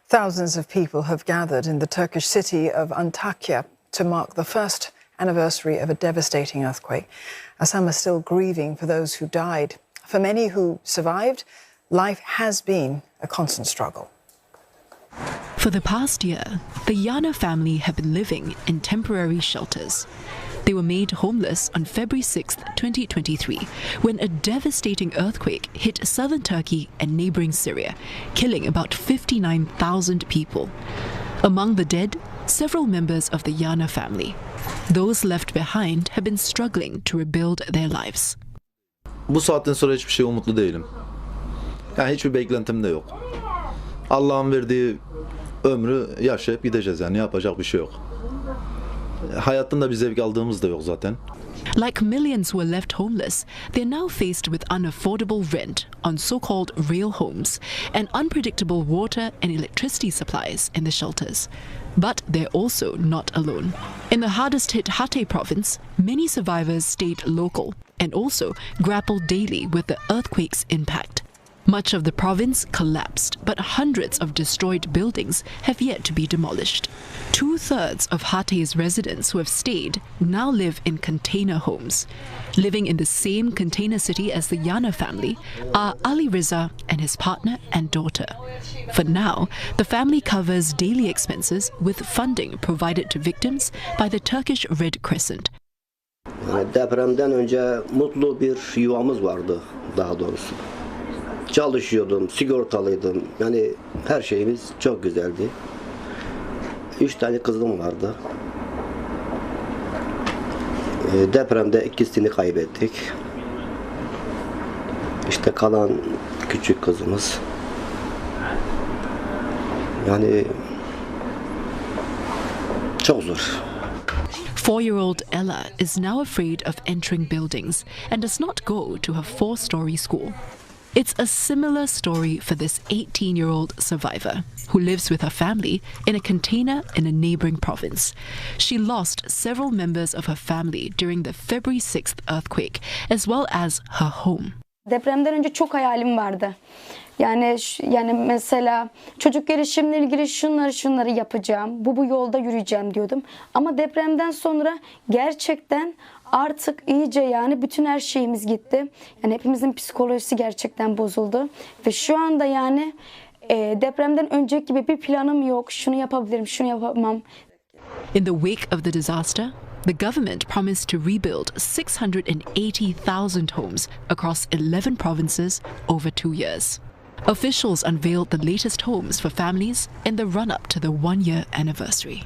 Thousands of people have gathered in the Turkish city of Antakya to mark the first anniversary of a devastating earthquake. Some are still grieving for those who died. For many who survived, life has been a constant struggle. For the past year, the Yana family have been living in temporary shelters. They were made homeless on February 6, 2023, when a devastating earthquake hit southern Turkey and neighboring Syria, killing about 59,000 people. Among the dead, several members of the Yana family. Those left behind have been struggling to rebuild their lives. Bu saatten sonra hiçbir şey umutlu değilim. Yani hiçbir beklentim de yok. Allah'ın verdiği ömrü yaşayıp gideceğiz, yani yapacak bir şey yok. Hayattan da bir zevk aldığımız da yok zaten. Like millions who were left homeless, they're now faced with unaffordable rent on so-called real homes and unpredictable water and electricity supplies in the shelters. But they're also not alone. In the hardest-hit Hatay province, many survivors stayed local and also grappled daily with the earthquake's impact. Much of the province collapsed, but hundreds of destroyed buildings have yet to be demolished. 2/3 of Hatay's residents who have stayed now live in container homes. Living in the same container city as the Yana family are Ali Riza and his partner and daughter. For now, the family covers daily expenses with funding provided to victims by the Turkish Red Crescent. Depremden önce mutlu bir yuvamız vardı daha doğrusu. Çalışıyordum, sigortalıydım. Yani her şeyimiz çok güzeldi. 3 tane kızım vardı. Depremde ikisini kaybettik. İşte kalan küçük kızımız. Yani çok zor. 4-year-old Ella is now afraid of entering buildings and does not go to her 4-story school. It's a similar story for this 18-year-old survivor who lives with her family in a container in a neighboring province. She lost several members of her family during the February 6th earthquake, as well as her home. Depremden önce çok hayalim vardı. Yani mesela çocuk gelişimle ilgili şunları yapacağım, bu yolda yürüyeceğim diyordum. Ama depremden sonra gerçekten artık iyice yani bütün her şeyimiz gitti. Yani hepimizin psikolojisi gerçekten bozuldu. Ve şu anda yani depremden önceki gibi bir planım yok. Şunu yapabilirim, şunu yapamam. In the wake of the disaster, the government promised to rebuild 680,000 homes across 11 provinces over 2 years. Officials unveiled the latest homes for families in the run-up to the 1-year anniversary.